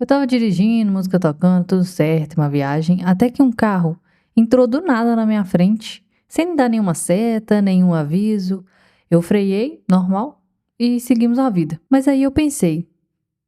Eu tava dirigindo, música tocando, tudo certo, uma viagem, até que um carro entrou do nada na minha frente, sem me dar nenhuma seta, nenhum aviso. Eu freiei, normal, e seguimos a vida. Mas aí eu pensei,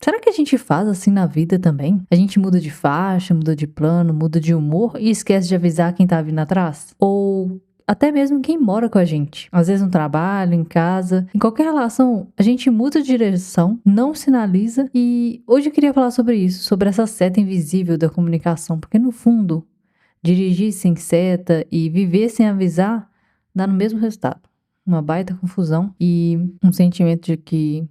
será que a gente faz assim na vida também? A gente muda de faixa, muda de plano, muda de humor e esquece de avisar quem tá vindo atrás? Ou até mesmo quem mora com a gente. Às vezes no trabalho, em casa, em qualquer relação, a gente muda de direção, não sinaliza. E hoje eu queria falar sobre isso, sobre essa seta invisível da comunicação, porque no fundo, dirigir sem seta e viver sem avisar dá no mesmo resultado. Uma baita confusão e um sentimento de que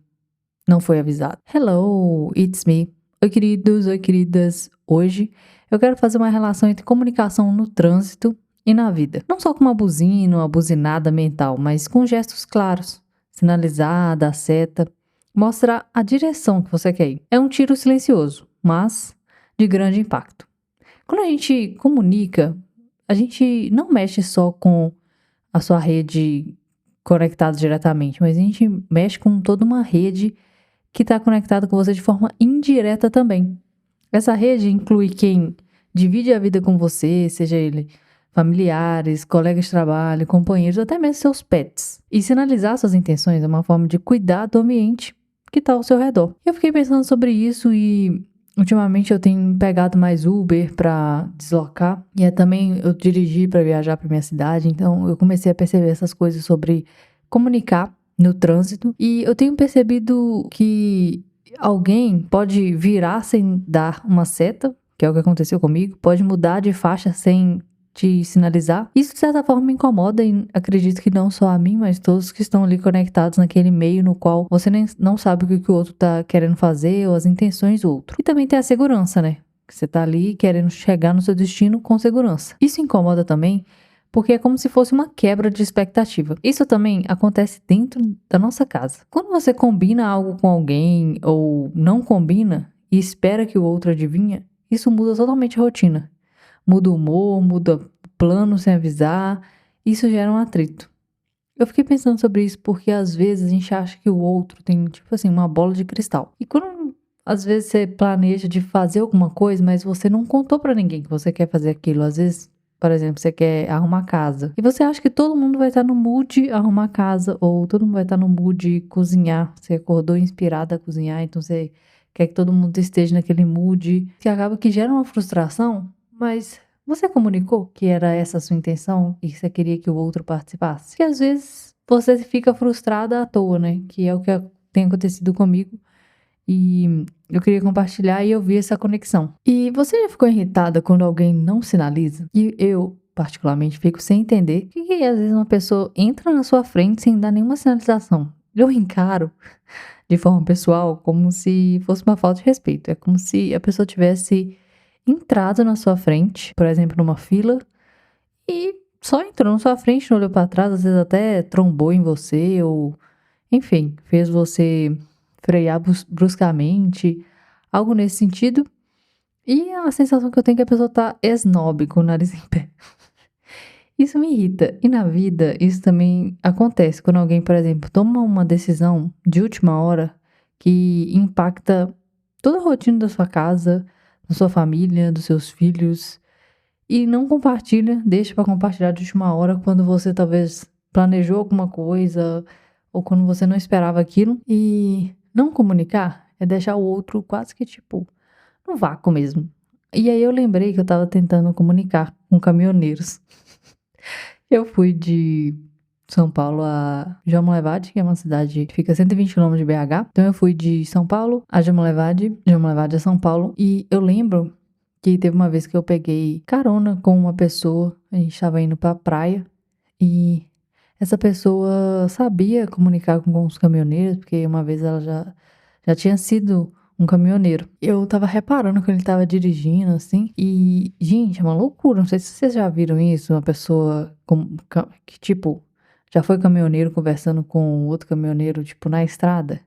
não foi avisado. Hello, it's me. Oi, queridos, oi, queridas. Hoje eu quero fazer uma relação entre comunicação no trânsito e na vida. Não só com uma buzina, uma buzinada mental, mas com gestos claros. Sinalizar, dar seta, mostrar a direção que você quer ir. É um tiro silencioso, mas de grande impacto. Quando a gente comunica, a gente não mexe só com a sua rede conectada diretamente, mas a gente mexe com toda uma rede que está conectada com você de forma indireta também. Essa rede inclui quem divide a vida com você, seja ele familiares, colegas de trabalho, companheiros, até mesmo seus pets. E sinalizar suas intenções é uma forma de cuidar do ambiente que está ao seu redor. Eu fiquei pensando sobre isso e ultimamente eu tenho pegado mais Uber para deslocar e também eu dirigi para viajar para minha cidade, então eu comecei a perceber essas coisas sobre comunicar no trânsito e eu tenho percebido que alguém pode virar sem dar uma seta, que é o que aconteceu comigo, pode mudar de faixa sem te sinalizar. Isso de certa forma me incomoda e acredito que não só a mim, mas todos que estão ali conectados naquele meio no qual você nem, não sabe o que o outro tá querendo fazer ou as intenções do outro. E também tem a segurança, né? Que você tá ali querendo chegar no seu destino com segurança. Isso incomoda também porque é como se fosse uma quebra de expectativa. Isso também acontece dentro da nossa casa. Quando você combina algo com alguém ou não combina e espera que o outro adivinha, isso muda totalmente a rotina. Muda o humor, muda plano sem avisar, isso gera um atrito. Eu fiquei pensando sobre isso porque às vezes a gente acha que o outro tem, tipo assim, uma bola de cristal. E quando às vezes você planeja de fazer alguma coisa, mas você não contou pra ninguém que você quer fazer aquilo, às vezes, por exemplo, você quer arrumar casa. E você acha que todo mundo vai estar no mood arrumar casa, ou todo mundo vai estar no mood cozinhar. Você acordou inspirada a cozinhar, então você quer que todo mundo esteja naquele mood. Que acaba que gera uma frustração, mas você comunicou que era essa a sua intenção e que você queria que o outro participasse? Que às vezes você fica frustrada à toa, né? Que é o que tem acontecido comigo. E eu queria compartilhar e eu vi essa conexão. E você já ficou irritada quando alguém não sinaliza? E eu, particularmente, fico sem entender que às vezes uma pessoa entra na sua frente sem dar nenhuma sinalização. Eu encaro de forma pessoal como se fosse uma falta de respeito. É como se a pessoa tivesse entrado na sua frente, por exemplo, numa fila, e só entrou na sua frente, não olhou pra trás, às vezes até trombou em você ou, enfim, fez você frear bruscamente, algo nesse sentido. E a sensação que eu tenho é que a pessoa tá snob com o nariz em pé. Isso me irrita. E na vida, isso também acontece quando alguém, por exemplo, toma uma decisão de última hora que impacta toda a rotina da sua casa, da sua família, dos seus filhos, e não compartilha, deixa pra compartilhar de última hora quando você talvez planejou alguma coisa ou quando você não esperava aquilo. E não comunicar é deixar o outro quase que tipo no vácuo mesmo. E aí eu lembrei que eu tava tentando comunicar com caminhoneiros. Eu fui de São Paulo a Jamolevad, que é uma cidade que fica a 120 km de BH. Então eu fui de São Paulo a Jamolevad, Jamolevad a São Paulo. E eu lembro que teve uma vez que eu peguei carona com uma pessoa, a gente estava indo pra praia e essa pessoa sabia comunicar com os caminhoneiros, porque uma vez ela já tinha sido um caminhoneiro. Eu tava reparando que ele tava dirigindo, assim, e, gente, é uma loucura. Não sei se vocês já viram isso, uma pessoa que, tipo, já foi caminhoneiro conversando com outro caminhoneiro, tipo, na estrada.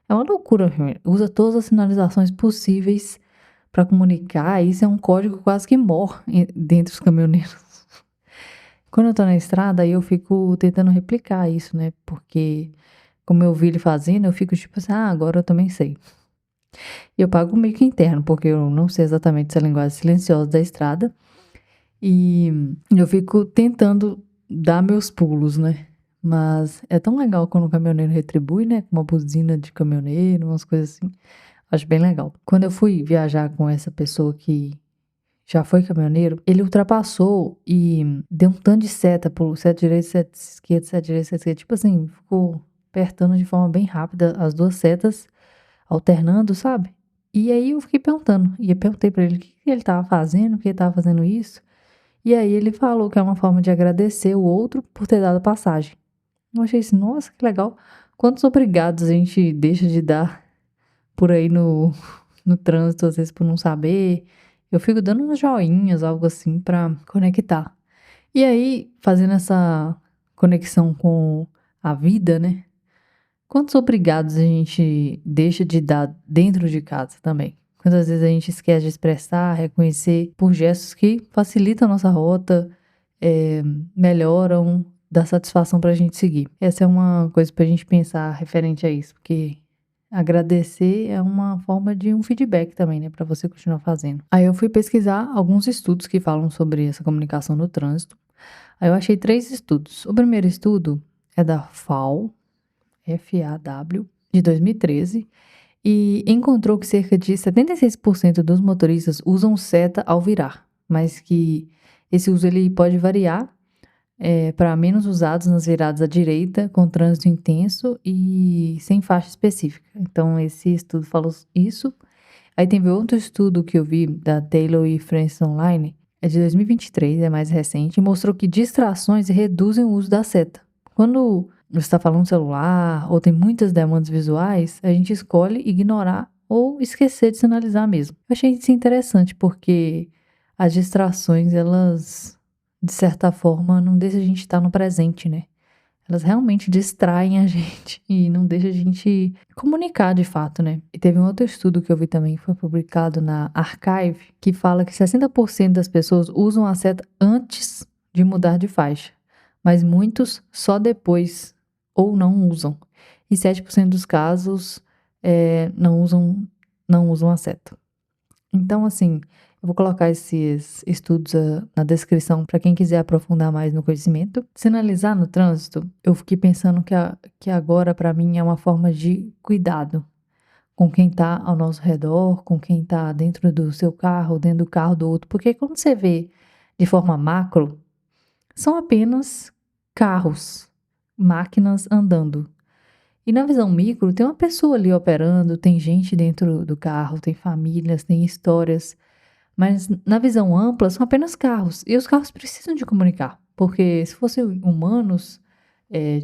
É uma loucura, usa todas as sinalizações possíveis pra comunicar. Isso é um código quase que mor dentre os caminhoneiros. Quando eu tô na estrada, aí eu fico tentando replicar isso, né? Porque, como eu vi ele fazendo, eu fico tipo assim, ah, agora eu também sei. E eu pago meio que interno, porque eu não sei exatamente essa linguagem silenciosa da estrada. E eu fico tentando dar meus pulos, né? Mas é tão legal quando o caminhoneiro retribui, né? Com uma buzina de caminhoneiro, umas coisas assim. Acho bem legal. Quando eu fui viajar com essa pessoa que já foi caminhoneiro, ele ultrapassou e deu um tanto de seta pro seta direita, seta esquerda, seta direita, seta esquerda. Tipo assim, ficou apertando de forma bem rápida as duas setas, alternando, sabe? E aí eu fiquei perguntando. E eu perguntei pra ele o que que ele tava fazendo, por que ele tava fazendo isso. E aí ele falou que é uma forma de agradecer o outro por ter dado passagem. Eu achei assim, nossa, que legal. Quantos obrigados a gente deixa de dar por aí no trânsito, às vezes por não saber. Eu fico dando uns joinhas, algo assim, pra conectar. E aí, fazendo essa conexão com a vida, né? Quantos obrigados a gente deixa de dar dentro de casa também? Quantas vezes a gente esquece de expressar, reconhecer por gestos que facilitam a nossa rota, eh, melhoram, dá satisfação pra gente seguir. Essa é uma coisa pra gente pensar referente a isso, porque agradecer é uma forma de um feedback também, né, pra você continuar fazendo. Aí eu fui pesquisar alguns estudos que falam sobre essa comunicação no trânsito. Aí eu achei 3 estudos. O primeiro estudo é da FAW, FAW, de 2013, e encontrou que cerca de 76% dos motoristas usam seta ao virar, mas que esse uso ele pode variar para menos usados nas viradas à direita, com trânsito intenso e sem faixa específica. Então, esse estudo falou isso. Aí teve outro estudo que eu vi da Taylor e Francis Online, é de 2023, é mais recente, e mostrou que distrações reduzem o uso da seta. Quando você está falando no celular ou tem muitas demandas visuais, a gente escolhe ignorar ou esquecer de sinalizar mesmo. Eu achei isso interessante porque as distrações, elas, de certa forma, não deixam a gente estar no presente, né? Elas realmente distraem a gente e não deixam a gente comunicar de fato, né? E teve um outro estudo que eu vi também, que foi publicado na Archive, que fala que 60% das pessoas usam a seta antes de mudar de faixa, mas muitos só depois ou não usam. E 7% dos casos não usam a seta. Então, assim, eu vou colocar esses estudos na descrição para quem quiser aprofundar mais no conhecimento. Sinalizar no trânsito, eu fiquei pensando que agora, para mim, é uma forma de cuidado com quem está ao nosso redor, com quem está dentro do seu carro, dentro do carro do outro. Porque quando você vê de forma macro, são apenas carros, máquinas andando. E na visão micro, tem uma pessoa ali operando, tem gente dentro do carro, tem famílias, tem histórias. Mas na visão ampla, são apenas carros. E os carros precisam de comunicar. Porque se fossem humanos,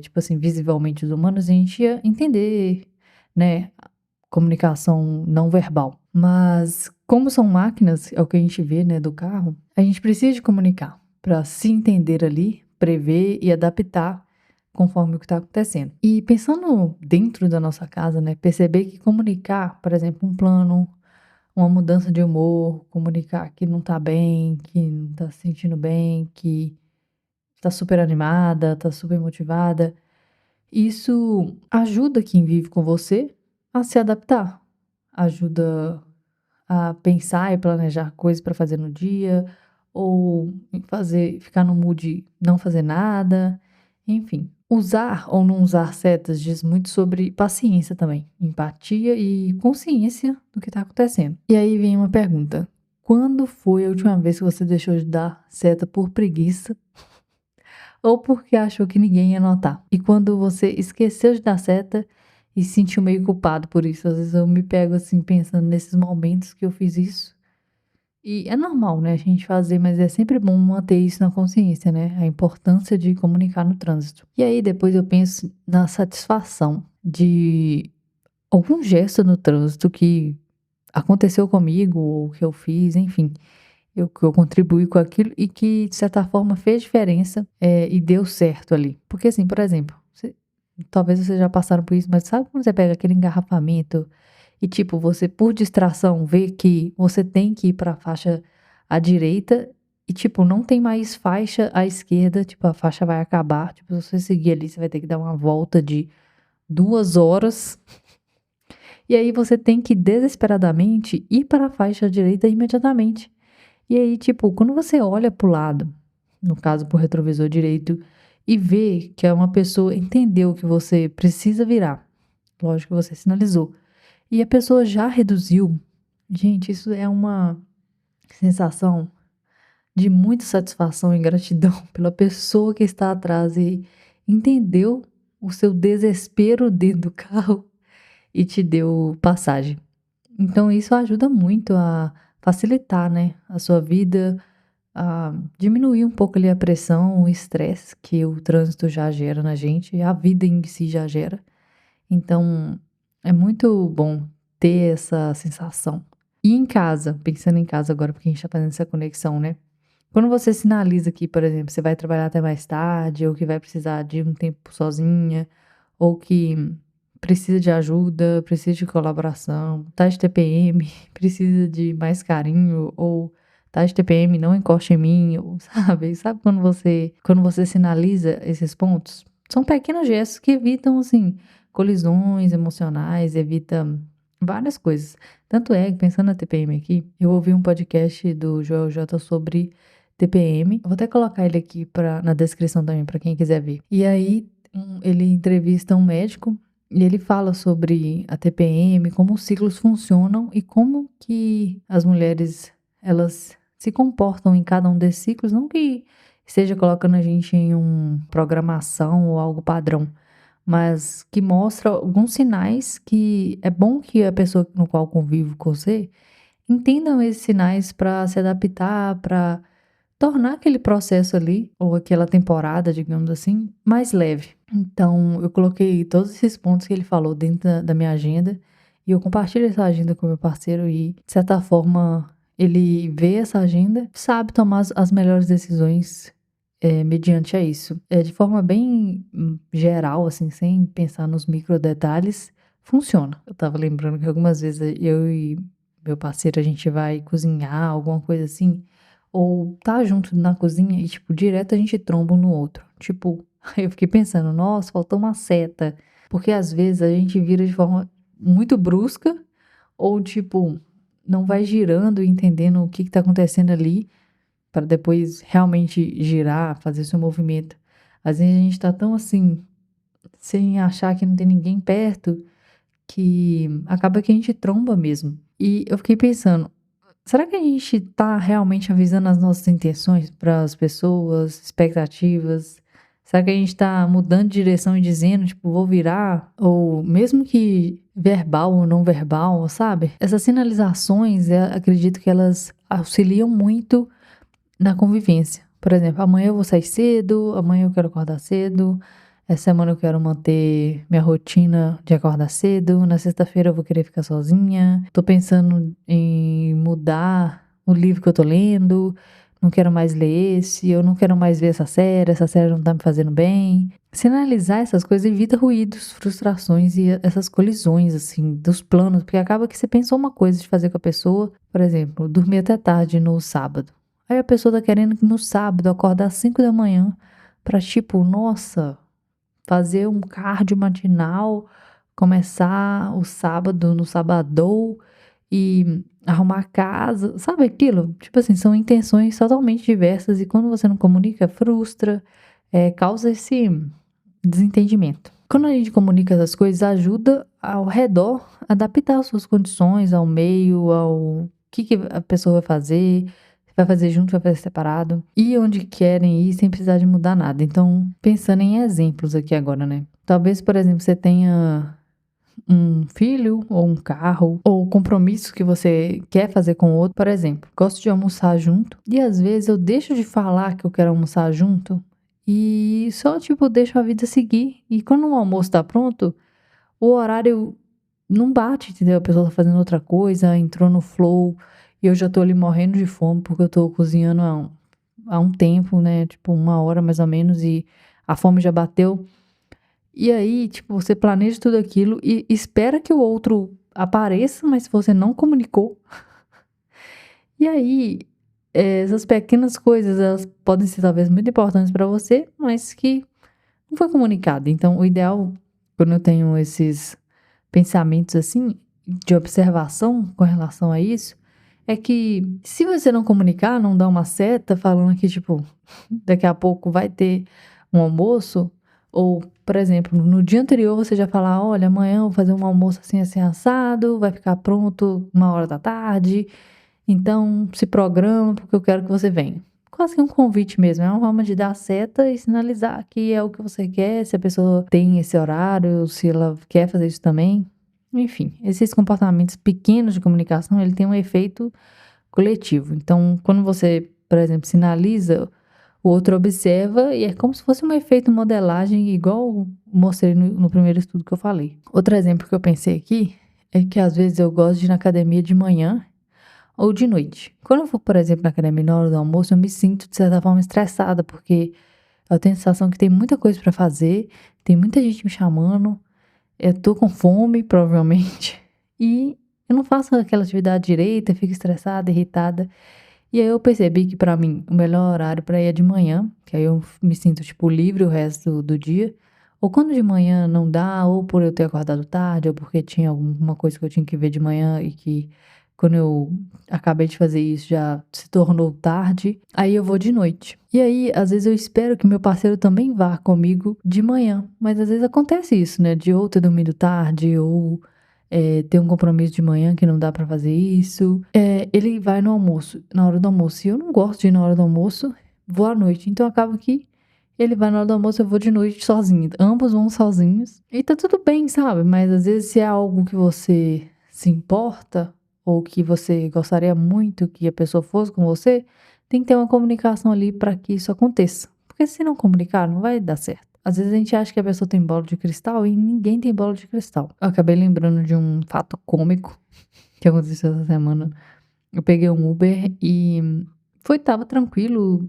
tipo assim, visivelmente os humanos, a gente ia entender, né? Comunicação não verbal. Mas como são máquinas, é o que a gente vê, né, do carro, a gente precisa de comunicar para se entender ali, prever e adaptar conforme o que está acontecendo. E pensando dentro da nossa casa, né, perceber que comunicar, por exemplo, um plano, uma mudança de humor, comunicar que não tá bem, que não tá se sentindo bem, que tá super animada, tá super motivada. Isso ajuda quem vive com você a se adaptar, ajuda a pensar e planejar coisas para fazer no dia, ou ficar no mood não fazer nada, enfim. Usar ou não usar setas diz muito sobre paciência também, empatia e consciência do que está acontecendo. E aí vem uma pergunta: quando foi a última vez que você deixou de dar seta por preguiça ou porque achou que ninguém ia notar? E quando você esqueceu de dar seta e se sentiu meio culpado por isso? Às vezes eu me pego assim pensando nesses momentos que eu fiz isso. E é normal, né, a gente fazer, mas é sempre bom manter isso na consciência, né? A importância de comunicar no trânsito. E aí depois eu penso na satisfação de algum gesto no trânsito que aconteceu comigo ou que eu fiz, enfim, que eu contribuí com aquilo e que de certa forma fez diferença, e deu certo ali. Porque assim, por exemplo, talvez vocês já passaram por isso, mas sabe quando você pega aquele engarrafamento e tipo, você por distração vê que você tem que ir pra faixa à direita e tipo, não tem mais faixa à esquerda, tipo, a faixa vai acabar, tipo, se você seguir ali, você vai ter que dar uma volta de 2 horas E aí você tem que desesperadamente ir para a faixa direita imediatamente. E aí, tipo, quando você olha pro lado, no caso pro retrovisor direito, e vê que é uma pessoa entendeu que você precisa virar, lógico que você sinalizou, e a pessoa já reduziu, gente, isso é uma sensação de muita satisfação e gratidão pela pessoa que está atrás e entendeu o seu desespero dentro do carro e te deu passagem. Então isso ajuda muito a facilitar, né, a sua vida, a diminuir um pouco ali a pressão, o estresse que o trânsito já gera na gente, e a vida em si já gera. Então, é muito bom ter essa sensação. E em casa, pensando em casa agora, porque a gente tá fazendo essa conexão, né? Quando você sinaliza que, por exemplo, você vai trabalhar até mais tarde, ou que vai precisar de um tempo sozinha, ou que precisa de ajuda, precisa de colaboração, tá de TPM, precisa de mais carinho, ou tá de TPM, não encoste em mim, ou, sabe? Sabe quando você sinaliza esses pontos? São pequenos gestos que evitam, assim, colisões emocionais, evita várias coisas. Tanto é que, pensando na TPM aqui, eu ouvi um podcast do Joel J sobre TPM. Vou até colocar ele aqui na descrição também, para quem quiser ver. E aí, ele entrevista um médico e ele fala sobre a TPM, como os ciclos funcionam e como que as mulheres, elas se comportam em cada um desses ciclos, não que esteja colocando a gente em uma programação ou algo padrão, mas que mostra alguns sinais que é bom que a pessoa no qual convive com você entendam esses sinais para se adaptar, para tornar aquele processo ali, ou aquela temporada, digamos assim, mais leve. Então, eu coloquei todos esses pontos que ele falou dentro da minha agenda e eu compartilho essa agenda com meu parceiro e, de certa forma, ele vê essa agenda, sabe tomar as melhores decisões mediante a isso. De forma bem geral, assim, sem pensar nos micro detalhes, funciona. Eu tava lembrando que algumas vezes eu e meu parceiro, a gente vai cozinhar, alguma coisa assim, ou tá junto na cozinha e, tipo, direto a gente tromba um no outro. Tipo, eu fiquei pensando, nossa, faltou uma seta. Porque às vezes a gente vira de forma muito brusca, ou tipo, não vai girando e entendendo o que tá acontecendo ali, para depois realmente girar, fazer seu movimento. Às vezes a gente tá tão assim, sem achar que não tem ninguém perto, que acaba que a gente tromba mesmo. E eu fiquei pensando, será que a gente tá realmente avisando as nossas intenções para as pessoas, expectativas? Será que a gente tá mudando de direção e dizendo, tipo, vou virar? Ou mesmo que verbal ou não verbal, sabe? Essas sinalizações, eu acredito que elas auxiliam muito na convivência. Por exemplo, amanhã eu vou sair cedo, amanhã eu quero acordar cedo, essa semana eu quero manter minha rotina de acordar cedo, na sexta-feira eu vou querer ficar sozinha, tô pensando em mudar o livro que eu tô lendo, não quero mais ler esse, eu não quero mais ver essa série não tá me fazendo bem. Sinalizar essas coisas evita ruídos, frustrações e essas colisões, assim, dos planos, porque acaba que você pensou uma coisa de fazer com a pessoa, por exemplo, dormir até tarde no sábado. Aí a pessoa tá querendo que no sábado acordar às 5 da manhã pra, tipo, nossa, fazer um cardio matinal, começar o sábado no sabadão e arrumar a casa, sabe aquilo? Tipo assim, são intenções totalmente diversas e quando você não comunica, frustra, causa esse desentendimento. Quando a gente comunica essas coisas, ajuda ao redor a adaptar as suas condições, ao meio, ao que a pessoa vai fazer junto, vai fazer separado, e onde querem ir sem precisar de mudar nada. Então, pensando em exemplos aqui agora, né? Talvez, por exemplo, você tenha um filho ou um carro ou compromisso que você quer fazer com o outro. Por exemplo, gosto de almoçar junto e às vezes eu deixo de falar que eu quero almoçar junto e só, tipo, deixo a vida seguir. E quando o almoço tá pronto, o horário não bate, entendeu? A pessoa tá fazendo outra coisa, entrou no flow e eu já tô ali morrendo de fome porque eu tô cozinhando há um tempo, né? Tipo, 1 hora mais ou menos e a fome já bateu. E aí, tipo, você planeja tudo aquilo e espera que o outro apareça, mas você não comunicou. E aí, essas pequenas coisas, elas podem ser talvez muito importantes pra você, mas que não foi comunicado. Então, o ideal, quando eu tenho esses pensamentos assim, de observação com relação a isso é que se você não comunicar, não dar uma seta falando que, tipo, daqui a pouco vai ter um almoço, ou, por exemplo, no dia anterior você já falar, olha, amanhã eu vou fazer um almoço assim, assim, assado, vai ficar pronto 1 hora da tarde, então se programa porque eu quero que você venha. Quase que um convite mesmo, é uma forma de dar seta e sinalizar que é o que você quer, se a pessoa tem esse horário, se ela quer fazer isso também. Enfim, esses comportamentos pequenos de comunicação, ele tem um efeito coletivo. Então, quando você, por exemplo, sinaliza, o outro observa e é como se fosse um efeito modelagem, igual mostrei no primeiro estudo que eu falei. Outro exemplo que eu pensei aqui é que às vezes eu gosto de ir na academia de manhã ou de noite. Quando eu vou, por exemplo, na academia na hora do almoço, eu me sinto, de certa forma, estressada, porque eu tenho a sensação que tem muita coisa para fazer, tem muita gente me chamando, eu tô com fome, provavelmente, e eu não faço aquela atividade direita, fico estressada, irritada. E aí eu percebi que pra mim o melhor horário pra ir é de manhã, que aí eu me sinto, tipo, livre o resto do dia. Ou quando de manhã não dá, ou por eu ter acordado tarde, ou porque tinha alguma coisa que eu tinha que ver de manhã e que quando eu acabei de fazer isso já se tornou tarde, aí eu vou de noite. E aí, às vezes eu espero que meu parceiro também vá comigo de manhã, mas às vezes acontece isso, né, de ou ter dormido tarde, ou ter um compromisso de manhã que não dá pra fazer isso. Ele vai no almoço, na hora do almoço. E eu não gosto de ir na hora do almoço, vou à noite. Então acaba que ele vai na hora do almoço, eu vou de noite sozinha. Ambos vão sozinhos. E tá tudo bem, sabe? Mas às vezes se é algo que você se importa, ou que você gostaria muito que a pessoa fosse com você, tem que ter uma comunicação ali pra que isso aconteça. Porque se não comunicar, não vai dar certo. Às vezes a gente acha que a pessoa tem bola de cristal e ninguém tem bola de cristal. Eu acabei lembrando de um fato cômico que aconteceu essa semana. Eu peguei um Uber e tava tranquilo,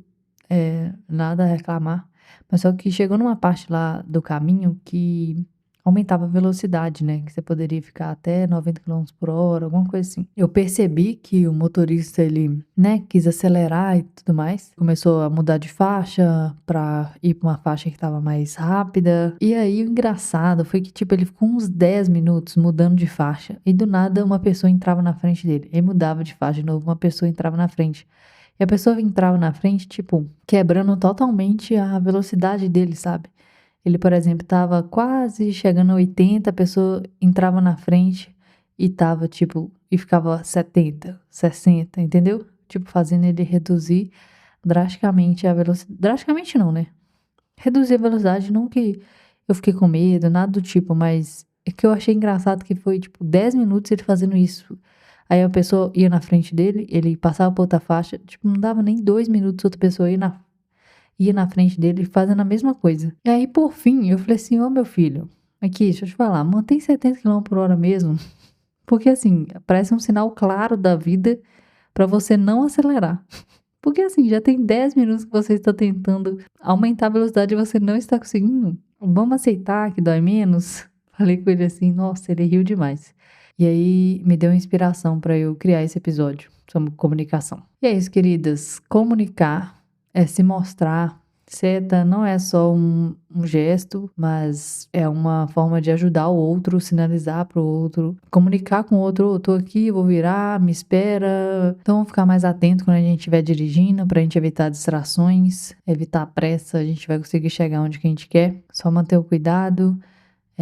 nada a reclamar. Mas só que chegou numa parte lá do caminho que aumentava a velocidade, né? Que você poderia ficar até 90 km/h, alguma coisa assim. Eu percebi que o motorista, ele, né, quis acelerar e tudo mais. Começou a mudar de faixa pra ir pra uma faixa que tava mais rápida. E aí, o engraçado foi que, tipo, ele ficou uns 10 minutos mudando de faixa. E do nada, uma pessoa entrava na frente dele. Ele mudava de faixa de novo, uma pessoa entrava na frente. E a pessoa entrava na frente, tipo, quebrando totalmente a velocidade dele, sabe? Ele, por exemplo, estava quase chegando a 80, a pessoa entrava na frente e tava, tipo, e ficava 70, 60, entendeu? Tipo, fazendo ele reduzir drasticamente a velocidade. Drasticamente não, né? Reduzir a velocidade, não que eu fiquei com medo, nada do tipo, mas é que eu achei engraçado que foi, tipo, 10 minutos ele fazendo isso. Aí a pessoa ia na frente dele, ele passava por outra faixa, tipo, não dava nem 2 minutos, outra pessoa ia na frente dele fazendo a mesma coisa. E aí, por fim, eu falei assim, ô meu filho, aqui, deixa eu te falar, mantém 70 km/h mesmo, porque assim, parece um sinal claro da vida pra você não acelerar. Porque assim, já tem 10 minutos que você está tentando aumentar a velocidade e você não está conseguindo. Vamos aceitar que dói menos? Falei com ele assim, nossa, ele riu demais. E aí me deu inspiração para eu criar esse episódio sobre comunicação. E é isso, queridas. Comunicar é se mostrar. Seta não é só um gesto, mas é uma forma de ajudar o outro, sinalizar para o outro, comunicar com o outro, eu tô aqui, vou virar, me espera. Então, ficar mais atento quando a gente estiver dirigindo, pra gente evitar distrações, evitar a pressa, a gente vai conseguir chegar onde que a gente quer. Só manter o cuidado,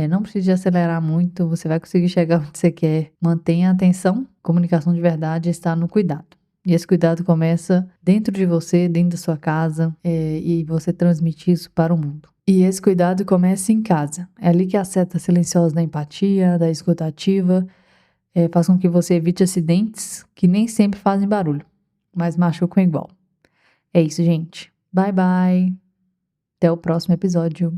não precisa de acelerar muito, você vai conseguir chegar onde você quer. Mantenha a atenção, comunicação de verdade está no cuidado. E esse cuidado começa dentro de você, dentro da sua casa, e você transmitir isso para o mundo. E esse cuidado começa em casa. É ali que a seta silenciosa da empatia, da escuta ativa, faz com que você evite acidentes que nem sempre fazem barulho, mas machucam igual. É isso, gente. Bye, bye. Até o próximo episódio.